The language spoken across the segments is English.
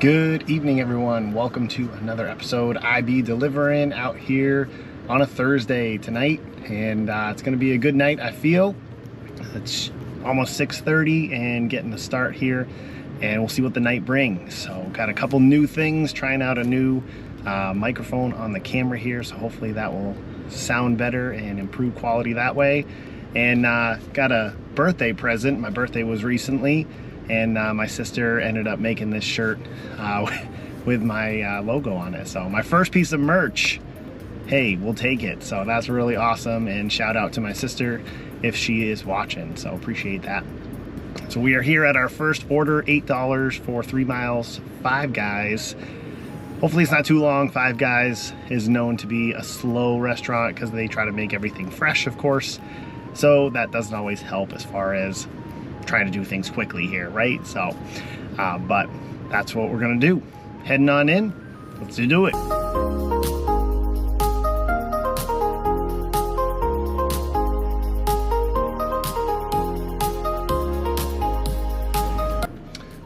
Good evening, everyone. Welcome to another episode. I be delivering out here on a Thursday tonight, and it's going to be a good night, I feel. It's almost 6:30 and getting the start here, and we'll see what the night brings. So got a couple new things, trying out a new microphone on the camera here, so hopefully that will sound better and improve quality that way. And got a birthday present. My birthday was recently, and my sister ended up making this shirt with my logo on it. So my first piece of merch, hey, we'll take it. So that's really awesome, and shout out to my sister if she is watching, so appreciate that. So we are here at our first order, $8 for 3 miles, Five Guys. Hopefully it's not too long. Five Guys is known to be a slow restaurant because they try to make everything fresh, of course. So that doesn't always help as far as trying to do things quickly here, right? So, but that's what we're gonna do. Heading on in, let's do it.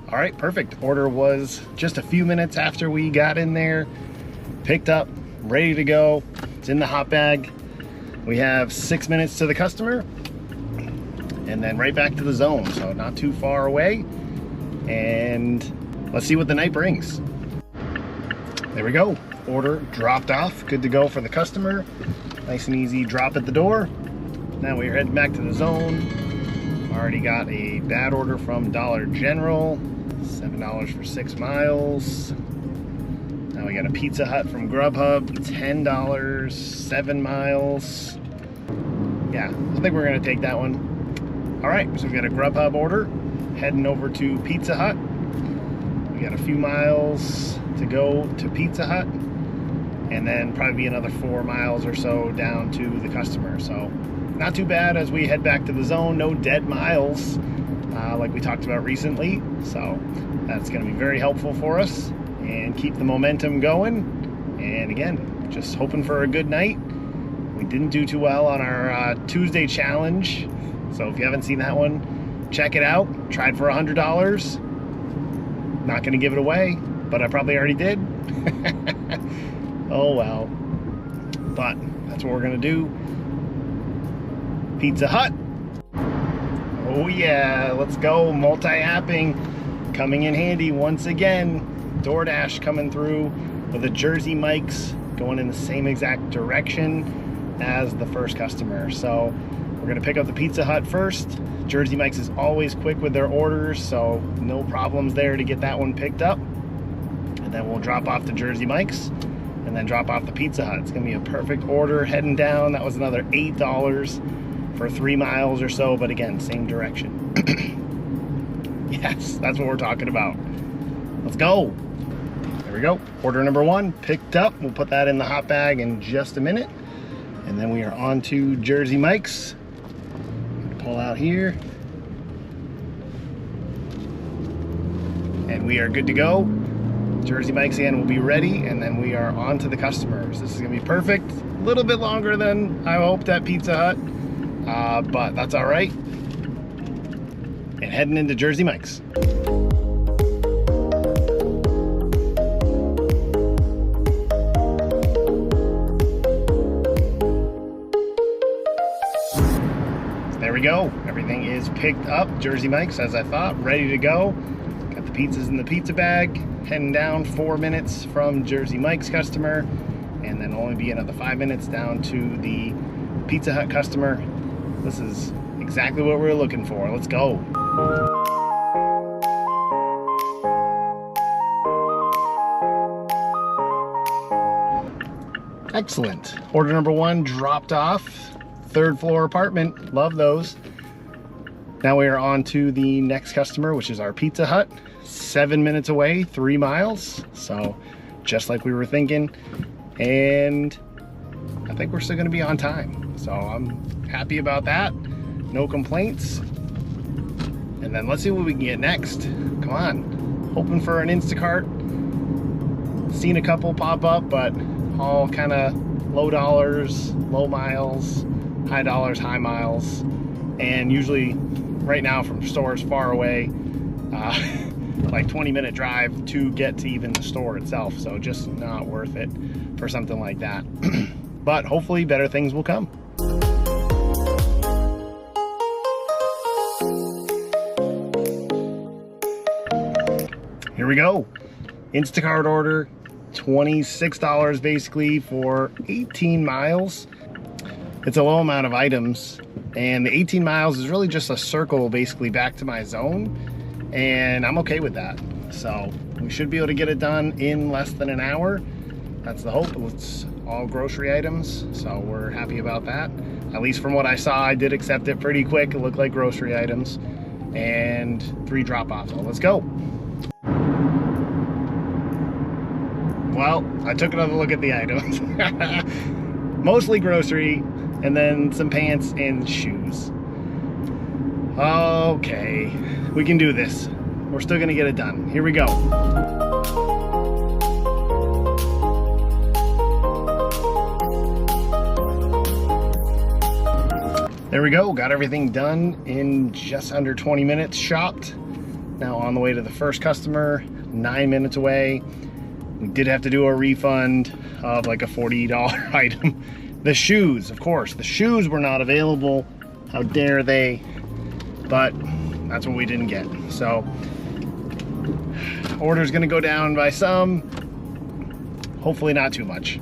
All right, perfect. Order was just a few minutes after we got in there, picked up, ready to go. It's in the hot bag. We have 6 minutes to the customer, and then right back to the zone, so not too far away. And let's see what the night brings. There we go. Order dropped off, good to go for the customer. Nice and easy drop at the door. Now we're heading back to the zone. Already got a bad order from Dollar General, $7 for 6 miles. Now we got a Pizza Hut from Grubhub, $10, 7 miles. Yeah, I think we're gonna take that one. All right, so we got a Grubhub order, heading over to Pizza Hut. We got a few miles to go to Pizza Hut, and then probably be another 4 miles or so down to the customer. So not too bad as we head back to the zone. No dead miles like we talked about recently. So that's gonna be very helpful for us and keep the momentum going. And again, just hoping for a good night. We didn't do too well on our Tuesday challenge. So if you haven't seen that one, check it out. Tried for $100. Not gonna give it away, but I probably already did. Oh well. But that's what we're gonna do. Pizza Hut. Oh yeah, let's go. Multi-apping coming in handy once again. DoorDash coming through with the Jersey Mike's going in the same exact direction as the first customer. So we're gonna pick up the Pizza Hut first. Jersey Mike's is always quick with their orders, so no problems there to get that one picked up. And then we'll drop off the Jersey Mike's and then drop off the Pizza Hut. It's gonna be a perfect order heading down. That was another $8 for 3 miles or so, but again, same direction. Yes, that's what we're talking about. Let's go. There we go. Order number 1 picked up. We'll put that in the hot bag in just a minute. And then we are on to Jersey Mike's. Pull out here. And we are good to go. Jersey Mike's again will be ready, and then we are on to the customers. This is gonna be perfect. A little bit longer than I hoped at Pizza Hut, but that's all right. And heading into Jersey Mike's. There we go. Everything is picked up. Jersey Mike's, as I thought, ready to go. Got the pizzas in the pizza bag. Heading down 4 minutes from Jersey Mike's customer, and then only be another 5 minutes down to the Pizza Hut customer. This is exactly what we're looking for. Let's go. Excellent. Order number 1 dropped off. 3rd floor apartment. Love those. Now we are on to the next customer, which is our Pizza Hut. 7 minutes away, 3 miles. So just like we were thinking. And I think we're still gonna be on time. So I'm happy about that. No complaints. And then let's see what we can get next. Come on. Hoping for an Instacart. Seen a couple pop up, but all kind of low dollars, low miles, high dollars, high miles. And usually right now from stores far away, like 20-minute drive to get to even the store itself. So just not worth it for something like that. But hopefully better things will come. Here we go. Instacart order, $26 basically for 18 miles. It's a low amount of items, and the 18 miles is really just a circle basically back to my zone, and I'm okay with that. So we should be able to get it done in less than an hour. That's the hope. It's all grocery items, so we're happy about that. At least from what I saw, I did accept it pretty quick. It looked like grocery items, and 3 drop-offs. So let's go. Well, I took another look at the items. Mostly grocery, and then some pants and shoes. Okay, we can do this. We're still gonna get it done. Here we go. There we go, got everything done in just under 20 minutes, shopped. Now on the way to the first customer, 9 minutes away. We did have to do a refund of like a $40 item. The shoes, of course, the shoes were not available. How dare they? But that's what we didn't get. So order's gonna go down by some, hopefully not too much.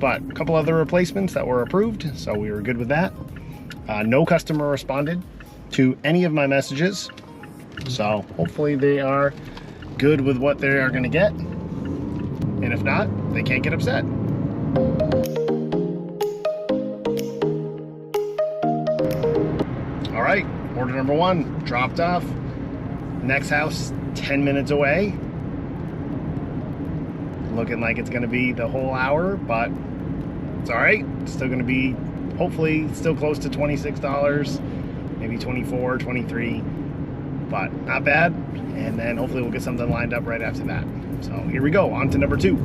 But a couple other replacements that were approved, so we were good with that. No customer responded to any of my messages, so hopefully they are good with what they are gonna get. And if not, they can't get upset. All right, order number 1, dropped off. Next house, 10 minutes away. Looking like it's gonna be the whole hour, but it's all right. It's still gonna be, hopefully, still close to $26, maybe 24, 23, but not bad. And then hopefully we'll get something lined up right after that. So here we go, on to number 2.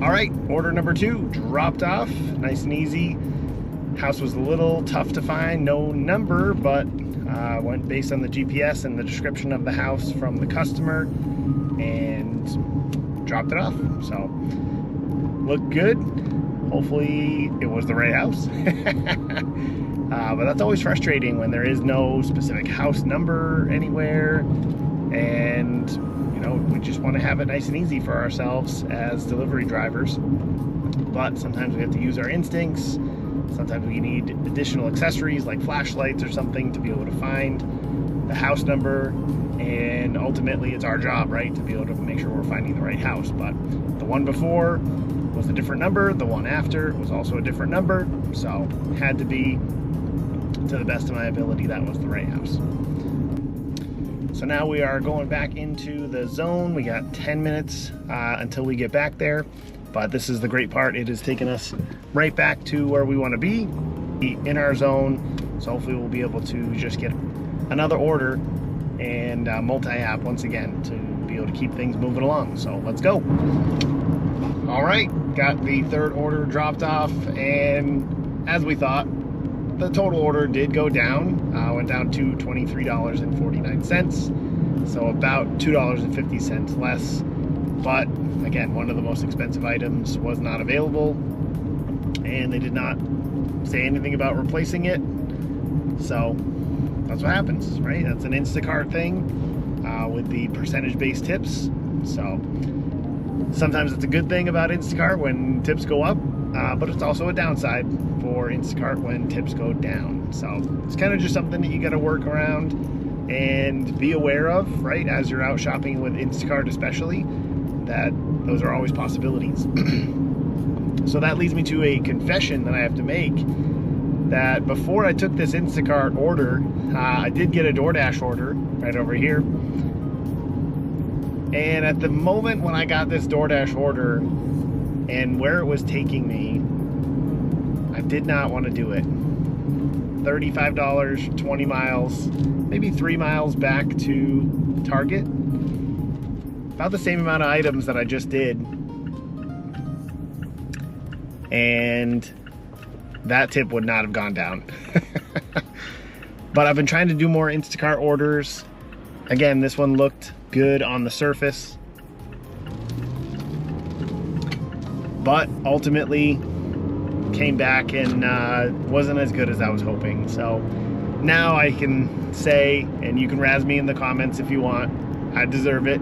All right, order number 2, dropped off, nice and easy. House was a little tough to find, no number, but went based on the GPS and the description of the house from the customer and dropped it off. So looked good. Hopefully it was the right house. But that's always frustrating when there is no specific house number anywhere, and you know, we just want to have it nice and easy for ourselves as delivery drivers. But sometimes we have to use our instincts. Sometimes we need additional accessories like flashlights or something to be able to find the house number, and ultimately it's our job, right, to be able to make sure we're finding the right house. But the one before was a different number, the one after was also a different number, so it had to be, to the best of my ability, that was the right house. So now we are going back into the zone. We got 10 minutes until we get back there, but this is the great part. It has taken us right back to where we want to be in our zone. So hopefully we'll be able to just get another order and multi-app once again to be able to keep things moving along. So let's go. All right, got the 3rd order dropped off, and as we thought, the total order did go down. Went down to $23.49, so about $2.50 less. But again, one of the most expensive items was not available, and they did not say anything about replacing it. So that's what happens, right? That's an Instacart thing with the percentage-based tips. So sometimes it's a good thing about Instacart when tips go up, but it's also a downside for Instacart when tips go down. So it's kind of just something that you got to work around and be aware of, right? As you're out shopping with Instacart especially, that those are always possibilities. So that leads me to a confession that I have to make, that before I took this Instacart order, I did get a DoorDash order right over here. And at the moment when I got this DoorDash order and where it was taking me, I did not want to do it. $35, 20 miles, maybe 3 miles back to Target. About the same amount of items that I just did. And that tip would not have gone down. But I've been trying to do more Instacart orders. Again, this one looked good on the surface, but ultimately came back and wasn't as good as I was hoping. So now I can say, and you can razz me in the comments if you want, I deserve it.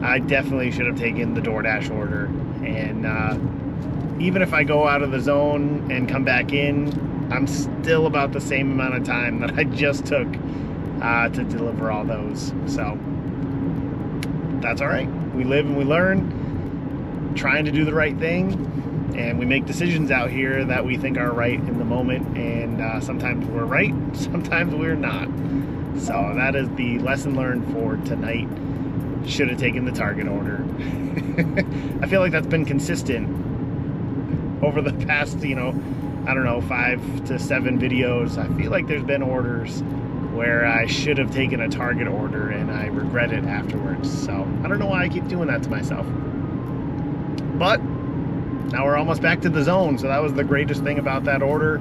I definitely should have taken the DoorDash order. And even if I go out of the zone and come back in, I'm still about the same amount of time that I just took to deliver all those. So that's all right. We live and we learn, trying to do the right thing, and we make decisions out here that we think are right in the moment, and sometimes we're right, sometimes we're not. So that is the lesson learned for tonight. Should have taken the Target order. I feel like that's been consistent over the past, I don't know, 5 to 7 videos. I feel like there's been orders where I should have taken a Target order and I regret it afterwards. So I don't know why I keep doing that to myself. But now we're almost back to the zone. So that was the greatest thing about that order,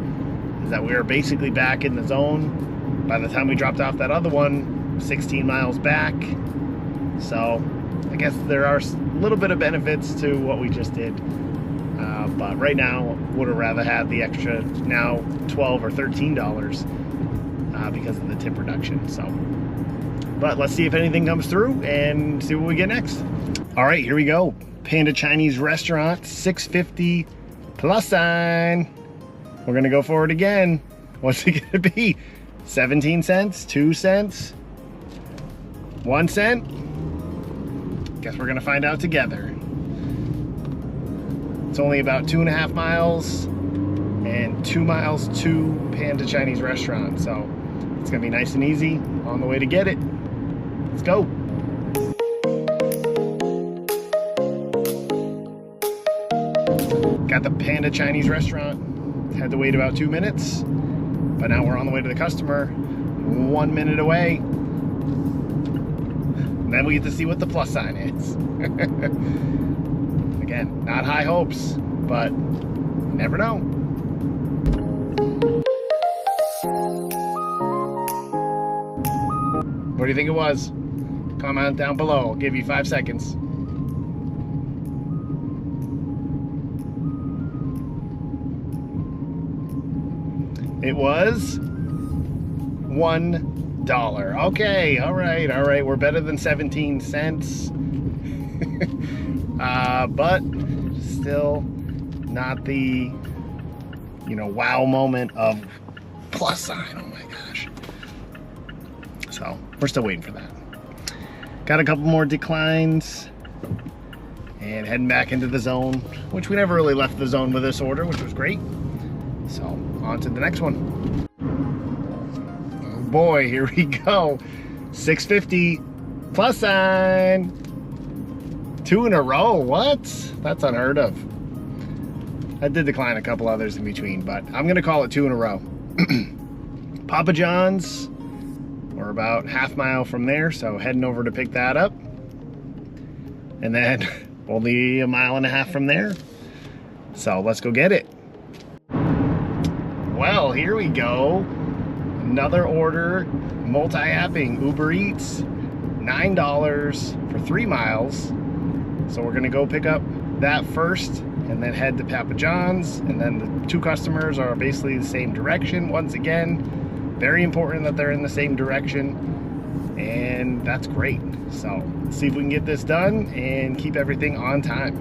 is that we were basically back in the zone by the time we dropped off that other one, 16 miles back. So I guess there are a little bit of benefits to what we just did. But right now, would have rather had the extra now $12 or $13 because of the tip reduction. So, but let's see if anything comes through and see what we get next. All right, here we go. Panda Chinese Restaurant, $6.50 plus sign. We're gonna go for it again. What's it gonna be? 17 cents, 2 cents, 1 cent? Guess we're gonna find out together. It's only about 2.5 miles and 2 miles to Panda Chinese Restaurant. So it's gonna be nice and easy on the way to get it. Let's go. Got the Panda Chinese Restaurant. Had to wait about 2 minutes, but now we're on the way to the customer. 1 minute away. Then we get to see what the plus sign is. Again, not high hopes, but you never know. What do you think it was? Comment down below. I'll give you 5 seconds. It was $1. Okay, all right. We're better than 17 cents. But still not the, wow moment of plus sign. Oh my gosh. So we're still waiting for that. Got a couple more declines and heading back into the zone, which we never really left the zone with this order, which was great. So on to the next one. Oh boy, here we go. $6.50 plus sign. 2 in a row, what? That's unheard of. I did decline a couple others in between, but I'm gonna call it 2 in a row. Papa John's, we're about half mile from there, so heading over to pick that up. And then only 1.5 miles from there. So let's go get it. Well, here we go. Another order, multi-apping, Uber Eats, $9 for 3 miles. So we're gonna go pick up that first and then head to Papa John's, and then the 2 customers are basically the same direction. Once again, very important that they're in the same direction, and that's great. So let's see if we can get this done and keep everything on time.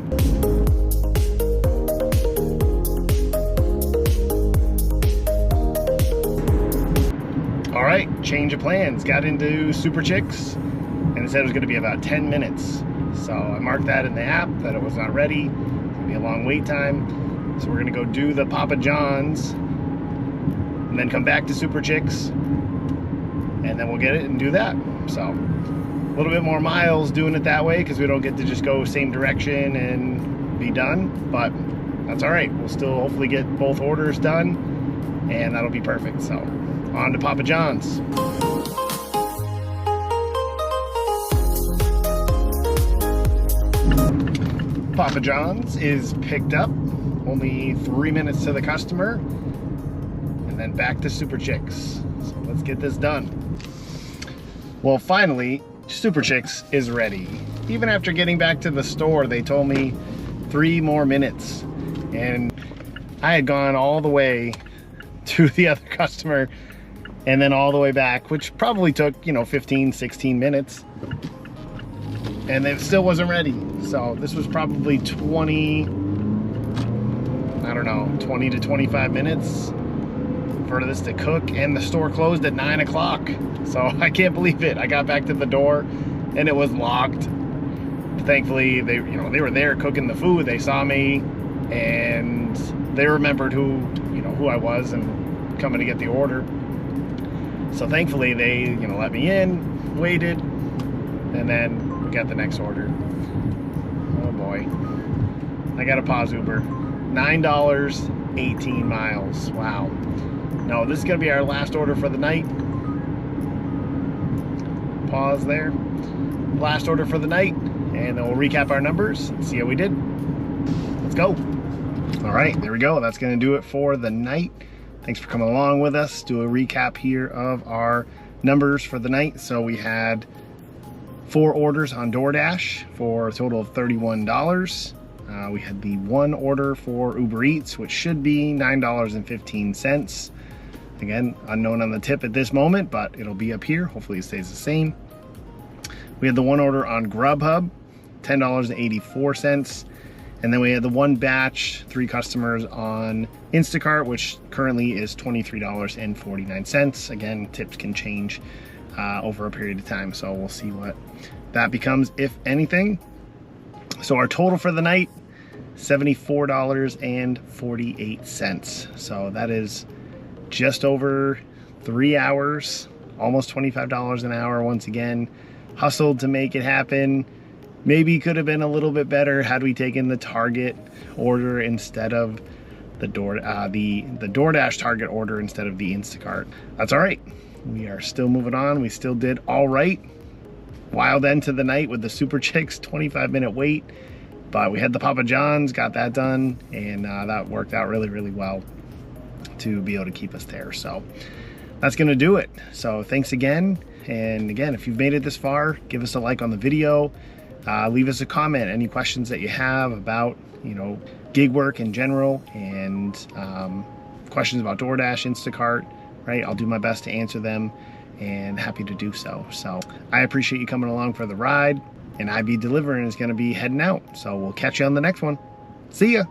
All right, change of plans. Got into Super Chicks and it said it was gonna be about 10 minutes. So I marked that in the app that it was not ready. It's gonna be a long wait time. So we're gonna go do the Papa John's and then come back to Super Chicks, and then we'll get it and do that. So a little bit more miles doing it that way because we don't get to just go same direction and be done, but that's all right. We'll still hopefully get both orders done and that'll be perfect. So on to Papa John's. Papa John's is picked up, only 3 minutes to the customer, and then back to Super Chicks. So let's get this done. Well, finally, Super Chicks is ready. Even after getting back to the store, they told me 3 more minutes. And I had gone all the way to the other customer and then all the way back, which probably took, 15, 16 minutes. And it still wasn't ready. So this was probably 20 to 25 minutes for this to cook, and the store closed at 9 o'clock. So I can't believe it. I got back to the door and it was locked. Thankfully, they were there cooking the food. They saw me and they remembered who I was and coming to get the order. So thankfully they, let me in, waited, and then we got the next order. Oh boy. I got a pause Uber. $9, 18 miles. Wow. No, this is gonna be our last order for the night. Pause there. Last order for the night, and then we'll recap our numbers and see how we did. Let's go. All right, there we go. That's gonna do it for the night. Thanks for coming along with us. Do a recap here of our numbers for the night. So we had 4 orders on DoorDash for a total of $31. We had the 1 order for Uber Eats, which should be $9.15. Again, unknown on the tip at this moment, but it'll be up here. Hopefully it stays the same. We had the 1 order on Grubhub, $10.84. And then we had the 1 batch, 3 customers on Instacart, which currently is $23.49. Again, tips can change over a period of time, so we'll see what that becomes, if anything. So our total for the night, $74.48. So that is just over 3 hours, almost $25 an hour once again. Hustled to make it happen. Maybe could have been a little bit better had we taken the Target order instead of the DoorDash Target order instead of the Instacart. That's all right. We are still moving on. We still did all right. Wild end to the night with the Super Chicks, 25-minute wait. But we had the Papa John's, got that done, and that worked out really, really well to be able to keep us there. So that's gonna do it. So thanks again. And again, if you've made it this far, give us a like on the video. Leave us a comment, any questions that you have about, gig work in general, and questions about DoorDash, Instacart, right? I'll do my best to answer them, and happy to do so. So I appreciate you coming along for the ride, and IB Delivering is gonna be heading out. So we'll catch you on the next one. See ya.